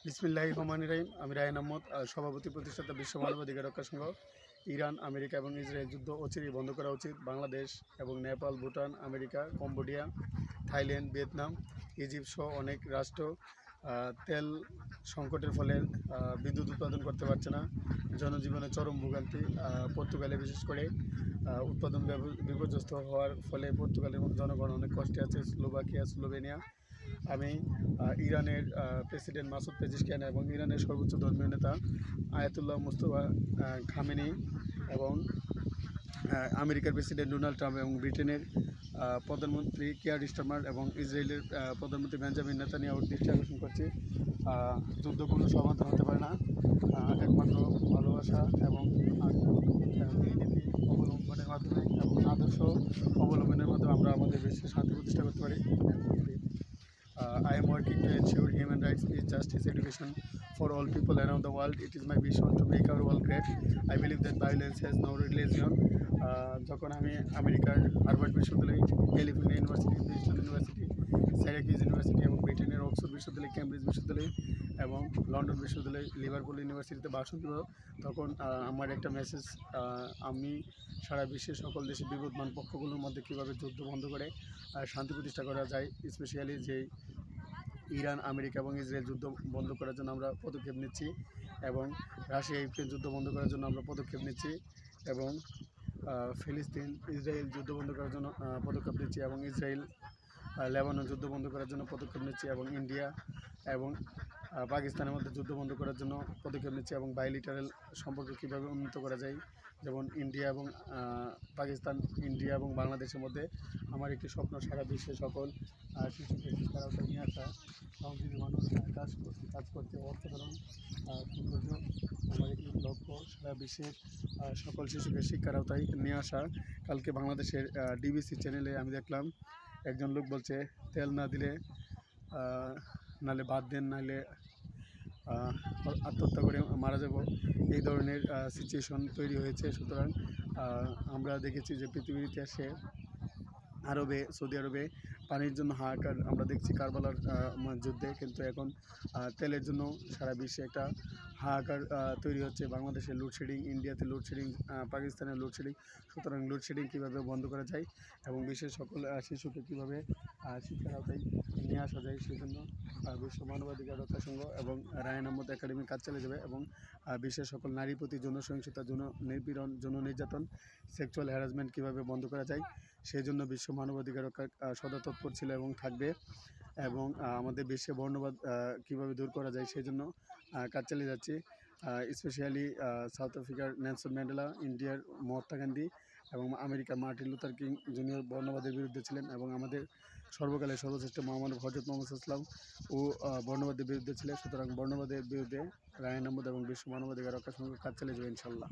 বিসমিল্লাহির রহমানির রহিম। আমি রায়হান আহমদ, সভাপতি প্রতিষ্ঠাতা বিশ্ব মানবাধিকার রক্ষা সংঘ। ইরান, আমেরিকা এবং ইসরায়েল যুদ্ধ অচিরেই বন্ধ করা উচিত। বাংলাদেশ এবং Nepal, Bhutan, America, Cambodia, Thailand, Vietnam, Egypt সহ অনেক রাষ্ট্র তেল সংকটের ফলে বিদ্যুৎ উৎপাদন করতে পারছে না। জনজীবনে চরম ভোগান্তি। পর্তুগালে বিশেষ করে উৎপাদন বিপর্যস্ত হওয়ার ফলে পর্তুগালের জনগণ অনেক কষ্টে আছে। Slovakia, Slovenia. আমি ইরানের প্রেসিডেন্ট মাসুদ পেজিশকিয়ান এবং ইরানের সর্বোচ্চ ধর্মীয় নেতা আয়াতুল্লাহ মুস্তফা খামেনি এবং আমেরিকার প্রেসিডেন্ট ডোনাল্ড ট্রাম্প এবং ব্রিটেনের প্রধানমন্ত্রী কিয়ার স্টারমার এবং ইসরায়েলের প্রধানমন্ত্রী বেঞ্জামিন নেতানিয়াহুর দৃষ্টি আকর্ষণ করছি। যুদ্ধ কোনো সমাধান হতে পারে না, একমাত্র ভালোবাসা এবং নীতি অবলম্বনের মাধ্যমে এবং আদর্শ অবলম্বনের মাধ্যমে আমরা আমাদের দেশে শান্তি প্রতিষ্ঠা করতে পারি। I am working to ensure human rights, peace, justice, education for all people around the world. It is my vision to make our world great. I believe that violence has no religion. যখন আমি আমেরিকার Harvard বিশ্ববিদ্যালয়, California university, Princeton university, Syracuse university এবং ব্রিটেনের Oxford বিশ্ববিদ্যালয়, Cambridge বিশ্ববিদ্যালয় এবং London বিশ্ববিদ্যালয়, লিভারপুল ইউনিভার্সিটিতে ভাষণ দেব, তখন আমার একটা মেসেজ, আমি সারা বিশ্বের সকল দেশে বিবদমান পক্ষগুলোর মধ্যে কীভাবে যুদ্ধ বন্ধ করে শান্তি প্রতিষ্ঠা করা যায়, স্পেশালি যে ইরান, আমেরিকা এবং ইসরায়েল যুদ্ধ বন্ধ করার জন্য আমরা পদক্ষেপ নিচ্ছি এবং রাশিয়া ইউক্রেন যুদ্ধ বন্ধ করার জন্য আমরা পদক্ষেপ নিচ্ছি এবং ফিলিস্তিন ইসরায়েল যুদ্ধ বন্ধ করার জন্য পদক্ষেপ নিচ্ছি এবং ইসরায়েল লেবানন যুদ্ধ বন্ধ করার জন্য পদক্ষেপ নিচ্ছি এবং ইন্ডিয়া এবং পাকিস্তানের মধ্যে যুদ্ধ বন্ধ করার জন্য পদক্ষেপ নিচ্ছি এবং বাইলিটারাল সম্পর্ক কীভাবে উন্নত করা যায়, যেমন ইন্ডিয়া এবং পাকিস্তান, ইন্ডিয়া এবং বাংলাদেশের মধ্যে। আমার একটি স্বপ্ন সারা বিশ্বের সকল শিশুকে শিক্ষার আওতায় নিয়ে আসা, সংস্কৃতি মানুষ কাজ করতে অসাধারণ সৌন্দর্য। আমার একটি লক্ষ্য সারা বিশ্বের সকল শিশুকে শিক্ষার আওতায় নিয়ে আসা। কালকে বাংলাদেশের ডিবিসি চ্যানেলে আমি দেখলাম একজন লোক বলছে তেল না দিলে নাহলে ভাত দেন, নাহলে আত্মহত্যা করে মারা যাব। এই ধরনের সিচুয়েশন তৈরি হয়েছে। সুতরাং আমরা দেখেছি যে পৃথিবীর ইতিহাসে সৌদি আরবে পানির জন্য হাহাকার আমরা দেখছি কারবালার যুদ্ধে, কিন্তু এখন তেলের জন্য সারা বিশ্বে একটা হাহাকার তৈরি হচ্ছে। বাংলাদেশে লোডশেডিং, ইন্ডিয়াতে লোডশেডিং, পাকিস্তানের লোডশেডিং। সুতরাং লোডশেডিং কীভাবে বন্ধ করা যায় এবং বিশ্বের সকল শিশুকে কীভাবে শিক্ষার আওতায় নিয়ে আসা যায়, সেই জন্য বিশ্ব মানবাধিকার রক্ষা সংঘ এবং রায়হান আহমদ একাডেমি কাজ চালিয়ে যাবে এবং বিশ্বের সকল নারী প্রতি যৌন সহিংসতা, যৌন নিপীড়ন, যৌন নির্যাতন, সেক্সুয়াল হ্যারাসমেন্ট কীভাবে বন্ধ করা যায়, সেই জন্য বিশ্ব মানবাধিকার রক্ষা সদা তৎপর ছিল এবং থাকবে এবং আমাদের বিশ্বে বর্ণবাদ কীভাবে দূর করা যায় সেই জন্য কাজ চালিয়ে যাচ্ছি। স্পেশালি সাউথ আফ্রিকার নেলসন ম্যান্ডেলা, ইন্ডিয়ার মহাত্মা গান্ধী এবং আমেরিকার মার্টিন লুথার কিং জুনিয়র বর্ণবাদের বিরুদ্ধে ছিলেন এবং আমাদের সর্বকালের সর্বশ্রেষ্ঠ মহামানব হজরত মোহাম্মদ সাল্লাল্লাহু ও বর্ণবাদের বিরুদ্ধে ছিলেন। সুতরাং বর্ণবাদের বিরুদ্ধে রায়হান আহমদ এবং বিশ্ব মানবাধিকার রক্ষা সংঘ কাজ চালিয়ে যাবে ইনশাল্লাহ।